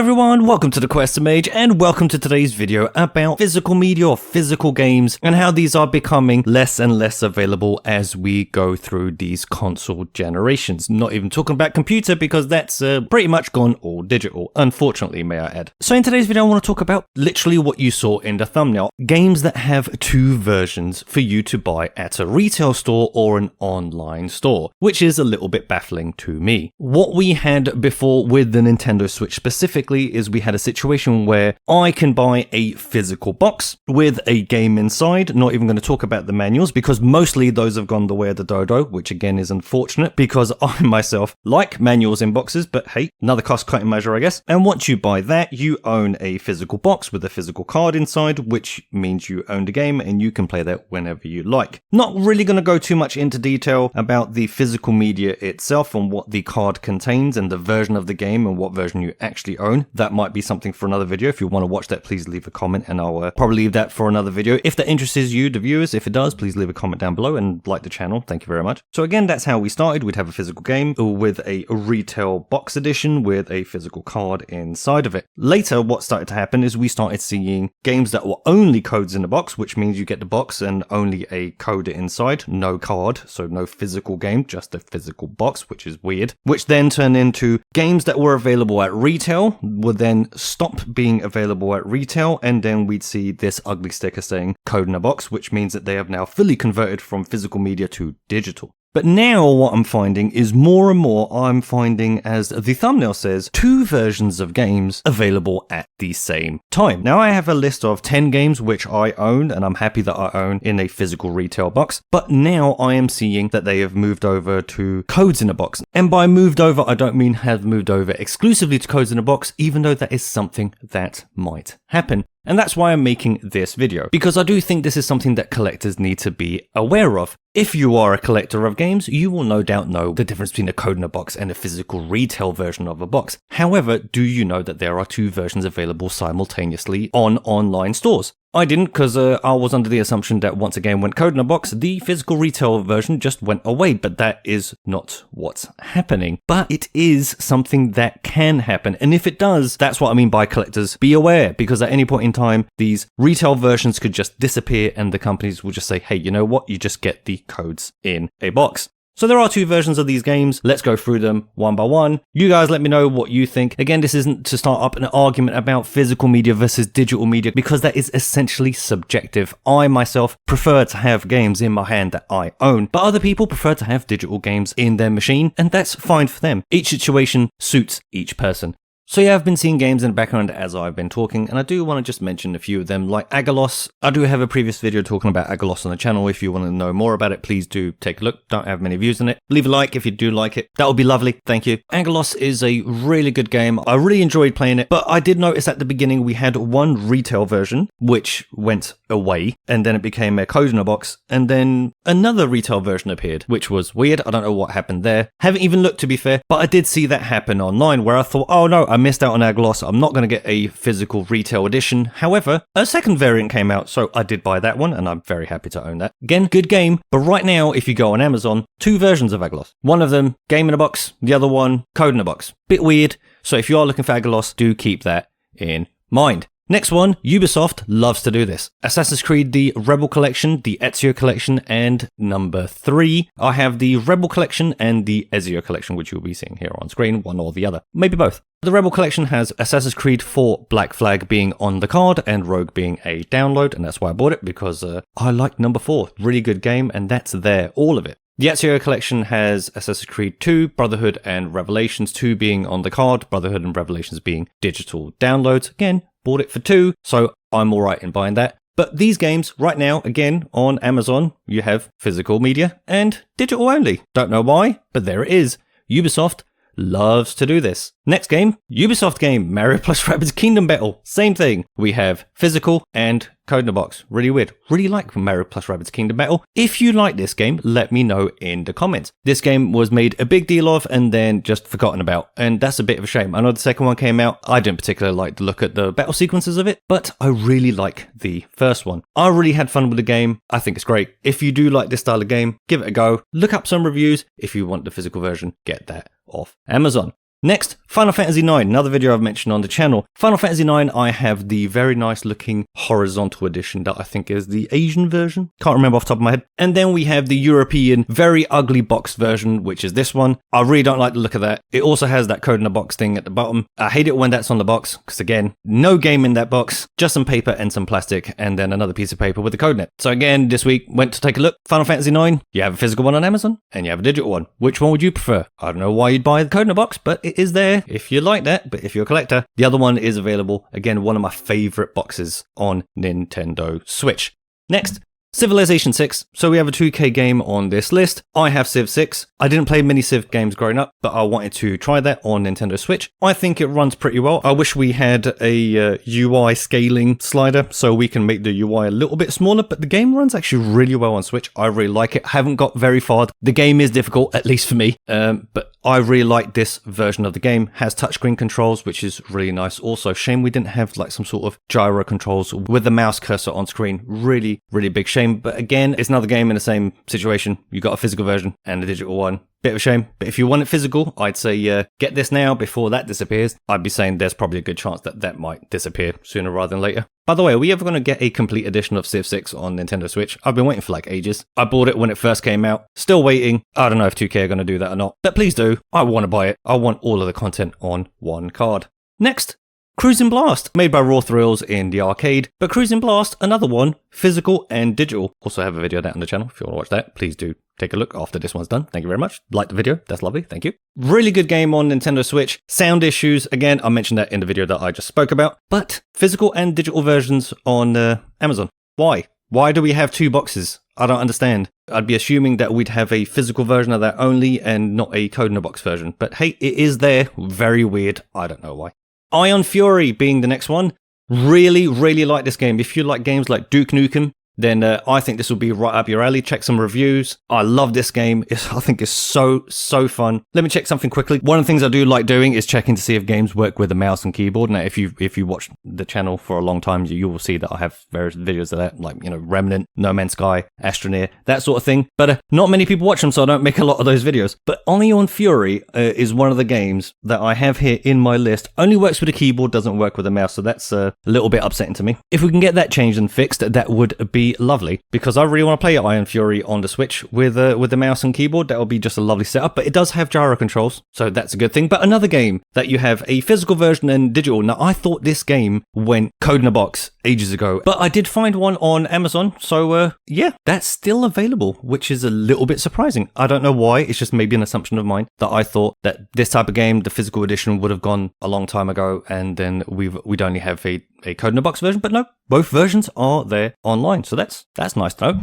everyone, welcome to the QuesterMage and welcome to today's video about physical media or physical games and how these are becoming less and less available as we go through these console generations. Not even talking about computer because that's pretty much gone all digital, unfortunately, may I add. So in today's video I want to talk about literally what you saw in the thumbnail, games that have two versions for you to buy at a retail store or an online store, which is a little bit baffling to me. What we had before with the Nintendo Switch specifically is we had a situation where I can buy a physical box with a game inside. Not even going to talk about the manuals because mostly those have gone the way of the dodo, which again is unfortunate because I myself like manuals in boxes, but hey, another cost-cutting measure, I guess. And once you buy that, you own a physical box with a physical card inside, which means you own the game and you can play that whenever you like. Not really going to go too much into detail about the physical media itself and what the card contains and the version of the game and what version you actually own. That might be something for another video. If you want to watch that, please leave a comment and I'll probably leave that for another video. If that interests you, the viewers, if it does, please leave a comment down below and like the channel. Thank you very much. So again, that's how we started. We'd have a physical game with a retail box edition with a physical card inside of it. Later, what started to happen is we started seeing games that were only codes in the box, which means you get the box and only a code inside, no card, so no physical game, just a physical box, which is weird, which then turned into games that were available at retail would then stop being available at retail, and then we'd see this ugly sticker saying code in a box, which means that they have now fully converted from physical media to digital. But now what I'm finding is more and more I'm finding, as the thumbnail says, two versions of games available at the same time. Now I have a list of 10 games which I own, and I'm happy that I own in a physical retail box, but now I am seeing that they have moved over to codes in a box. And by moved over, I don't mean have moved over exclusively to codes in a box, even though that is something that might happen. And that's why I'm making this video, because I do think this is something that collectors need to be aware of. If you are a collector of games, you will no doubt know the difference between a code in a box and a physical retail version of a box. However, do you know that there are two versions available simultaneously on online stores? I didn't, because I was under the assumption that once a game went code in a box, the physical retail version just went away, but that is not what's happening. But it is something that can happen, and if it does, that's what I mean by collectors. Be aware, because at any point in time, these retail versions could just disappear and the companies will just say, hey, you know what, you just get the codes in a box. So there are two versions of these games. Let's go through them one by one. You guys let me know what you think. Again, this isn't to start up an argument about physical media versus digital media because that is essentially subjective. I myself prefer to have games in my hand that I own, but other people prefer to have digital games in their machine, and that's fine for them. Each situation suits each person. So yeah, I've been seeing games in the background as I've been talking, and I do want to just mention a few of them, like Agalos. I do have a previous video talking about Agalos on the channel. If you want to know more about it, please do take a look. Don't have many views on it. Leave a like if you do like it. That would be lovely. Thank you. Agalos is a really good game. I really enjoyed playing it, but I did notice at the beginning we had one retail version, which went away, and then it became a code in a box, and then another retail version appeared, which was weird. I don't know what happened there. Haven't even looked, to be fair, but I did see that happen online where I thought, oh no, I missed out on Agalos. I'm not going to get a physical retail edition. However, a second variant came out, so I did buy that one, and I'm very happy to own that. Again, good game, but right now, if you go on Amazon, two versions of Agalos. One of them, game in a box, the other one, code in a box. Bit weird, so if you are looking for Agalos, do keep that in mind. Next one, Ubisoft loves to do this. Assassin's Creed, the Rebel Collection, the Ezio Collection, and number 3. I have the Rebel Collection and the Ezio Collection, which you'll be seeing here on screen, one or the other. Maybe both. The Rebel Collection has Assassin's Creed 4 Black Flag being on the card and Rogue being a download, and that's why I bought it, because I like number 4. Really good game, and that's there, all of it. The Ezio Collection has Assassin's Creed 2, Brotherhood, and Revelations 2 being on the card, Brotherhood and Revelations being digital downloads. Again, bought it for 2, so I'm alright in buying that. But these games, right now, again, on Amazon, you have physical media and digital only. Don't know why, but there it is. Ubisoft loves to do this. Next game, Ubisoft game, Mario plus Rabbids Kingdom Battle. Same thing. We have physical and code in a box. Really weird. Really like Mario plus Rabbids Kingdom Battle. If you like this game, let me know in the comments. This game was made a big deal of and then just forgotten about, and that's a bit of a shame. I know the second one came out. I didn't particularly like to look at the battle sequences of it, but I really like the first one. I really had fun with the game. I think it's great. If you do like this style of game, give it a go. Look up some reviews. If you want the physical version, get that off Amazon. Next, Final Fantasy IX, another video I've mentioned on the channel. Final Fantasy IX, I have the very nice looking horizontal edition that I think is the Asian version. Can't remember off the top of my head. And then we have the European, very ugly box version, which is this one. I really don't like the look of that. It also has that code in the box thing at the bottom. I hate it when that's on the box, because again, no game in that box, just some paper and some plastic, and then another piece of paper with the code in it. So again, this week, went to take a look. Final Fantasy IX, you have a physical one on Amazon, and you have a digital one. Which one would you prefer? I don't know why you'd buy the code in the box, but it is there if you like that, but if you're a collector, the other one is available. Again, one of my favorite boxes on Nintendo Switch. Next, Civilization 6. So we have a 2K game on this list. I have Civ 6. I didn't play many Civ games growing up, but I wanted to try that on Nintendo Switch. I think it runs pretty well. I wish we had a UI scaling slider so we can make the UI a little bit smaller, but the game runs actually really well on Switch. I really like it. Haven't got very far. The game is difficult, at least for me, but I really like this version of the game. Has touchscreen controls, which is really nice. Also, shame we didn't have like some sort of gyro controls with the mouse cursor on screen. Really, really big shame. But again, it's another game in the same situation. You got a physical version and a digital one. Bit of a shame. But if you want it physical, I'd say get this now before that disappears. I'd be saying there's probably a good chance that that might disappear sooner rather than later. By the way, are we ever going to get a complete edition of Civ 6 on Nintendo Switch? I've been waiting for like ages. I bought it when it first came out. Still waiting. I don't know if 2K are going to do that or not. But please do. I want to buy it. I want all of the content on one card. Next, Cruising Blast, made by Raw Thrills in the arcade. But Cruising Blast, another one, physical and digital. Also have a video of that on the channel. If you want to watch that, please do take a look after this one's done. Thank you very much. Like the video. That's lovely. Thank you. Really good game on Nintendo Switch. Sound issues. Again, I mentioned that in the video that I just spoke about. But physical and digital versions on Amazon. Why? Why do we have two boxes? I don't understand. I'd be assuming that we'd have a physical version of that only and not a code in a box version. But hey, it is there. Very weird. I don't know why. Ion Fury being the next one. Really, really like this game. If you like games like Duke Nukem, then I think this will be right up your alley. Check some reviews. I love this game. I think it's so fun. Let me check something quickly. One of the things I do like doing is checking to see if games work with a mouse and keyboard. Now, if you watch the channel for a long time, you will see that I have various videos of that, like, you know, Remnant, No Man's Sky, Astroneer, that sort of thing. But not many people watch them, so I don't make a lot of those videos. But Ion Fury is one of the games that I have here in my list. Only works with a keyboard, doesn't work with a mouse, so that's a little bit upsetting to me. If we can get that changed and fixed, that would be lovely, because I really want to play Ion Fury on the Switch with the mouse and keyboard. That would be just a lovely setup, but it does have gyro controls, so that's a good thing. But another game that you have a physical version and digital. Now, I thought this game went code in a box ages ago, but I did find one on Amazon, so yeah, that's still available, which is a little bit surprising. I don't know why. It's just maybe an assumption of mine that I thought that this type of game, the physical edition, would have gone a long time ago, and then we'd only have a code in a box version. But no, both versions are there online, so that's nice to know.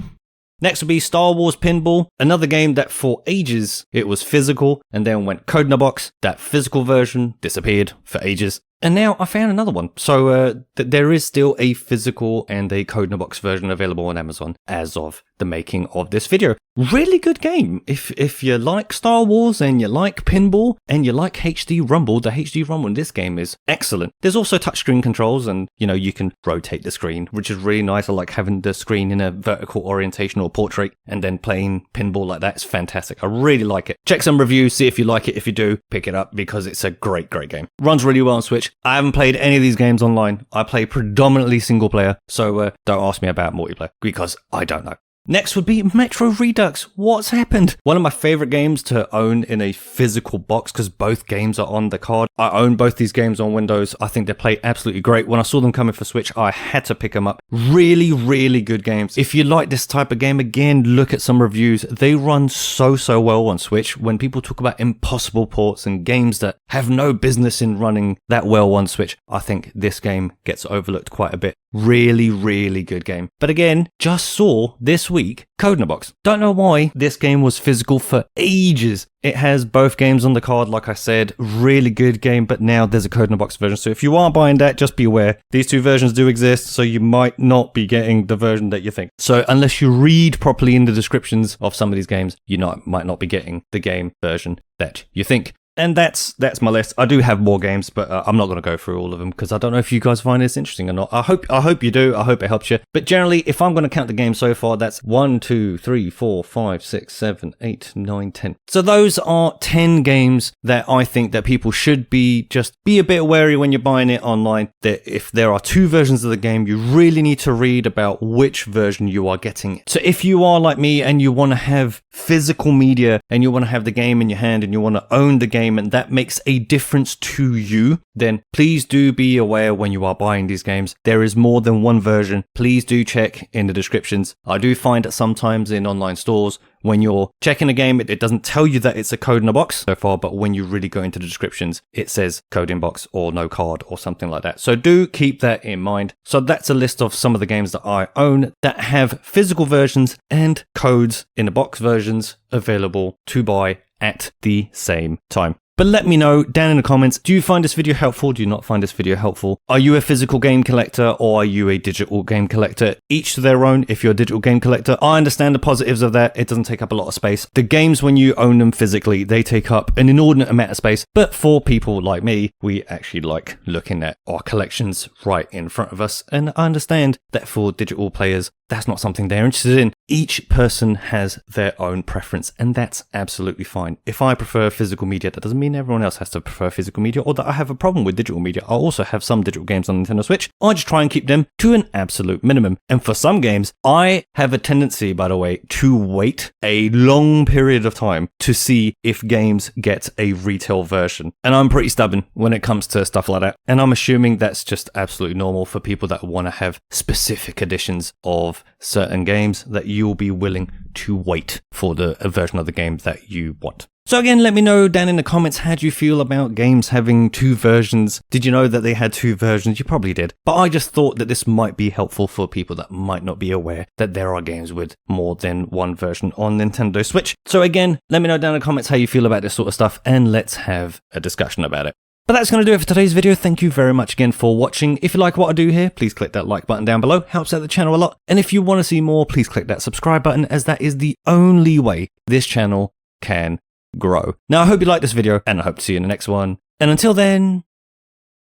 Next would be Star Wars Pinball, another game that for ages it was physical and then went code in a box. That physical version disappeared for ages. And now I found another one. So there is still a physical and a code in a box version available on Amazon as of the making of this video. Really good game. If you like Star Wars and you like pinball and you like HD Rumble, the HD Rumble in this game is excellent. There's also touchscreen controls, and you know, you can rotate the screen, which is really nice. I like having the screen in a vertical orientation or portrait and then playing pinball like that. It's fantastic. I really like it. Check some reviews, see if you like it. If you do, pick it up because it's a great game. Runs really well on Switch. I haven't played any of these games online. I play predominantly single player, so don't ask me about multiplayer because I don't know. Next would be Metro Redux. What's happened? One of my favorite games to own in a physical box because both games are on the card. I own both these games on Windows. I think they play absolutely great. When I saw them coming for Switch, I had to pick them up. Really, really good games. If you like this type of game, again, look at some reviews. They run so well on Switch. When people talk about impossible ports and games that have no business in running that well on Switch, I think this game gets overlooked quite a bit. Really, really good game. But again, just saw this week code in a box. Don't know why this game was physical for ages. It has both games on the card, like I said. Really good game, but now there's a code in a box version. So if you are buying that, just be aware. These two versions do exist, so you might not be getting the version that you think. So unless you read properly in the descriptions of some of these games, you might not be getting the game version that you think. And that's my list. I do have more games, but I'm not going to go through all of them because I don't know if you guys find this interesting or not. I hope you do. I hope it helps you. But generally, if I'm going to count the games so far, that's 1, 2, 3, 4, 5, 6, 7, 8, 9, 10. So those are 10 games that I think that people should be a bit wary when you're buying it online. That if there are 2 versions of the game, you really need to read about which version you are getting. So if you are like me and you want to have physical media and you want to have the game in your hand and you want to own the game and that makes a difference to you, then please do be aware when you are buying these games. There is more than one version. Please do check in the descriptions. I do find that sometimes in online stores, when you're checking a game, it doesn't tell you that it's a code in a box so far, but when you really go into the descriptions, it says code in box or no card or something like that. So do keep that in mind. So that's a list of some of the games that I own that have physical versions and codes in the box versions available to buy at the same time. But let me know down in the comments, do you find this video helpful? Do you not find this video helpful? Are you a physical game collector or are you a digital game collector? Each to their own. If you're a digital game collector, I understand the positives of that. It doesn't take up a lot of space. The games, when you own them physically, they take up an inordinate amount of space. But for people like me, we actually like looking at our collections right in front of us. And I understand that for digital players, that's not something they're interested in. Each person has their own preference, and that's absolutely fine. If I prefer physical media, that doesn't mean everyone else has to prefer physical media or that I have a problem with digital media. I also have some digital games on Nintendo Switch. I just try and keep them to an absolute minimum. And for some games, I have a tendency, by the way, to wait a long period of time to see if games get a retail version. And I'm pretty stubborn when it comes to stuff like that. And I'm assuming that's just absolutely normal for people that want to have specific editions of certain games, that you'll be willing to wait for the version of the game that you want. So again, let me know down in the comments, how do you feel about games having 2 versions? Did you know that they had 2 versions? You probably did. But I just thought that this might be helpful for people that might not be aware that there are games with more than one version on Nintendo Switch. So again, let me know down in the comments how you feel about this sort of stuff, and let's have a discussion about it. But that's going to do it for today's video. Thank you very much again for watching. If you like what I do here, please click that like button down below. Helps out the channel a lot. And if you want to see more, please click that subscribe button, as that is the only way this channel can grow. Now, I hope you liked this video, and I hope to see you in the next one. And until then,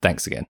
thanks again.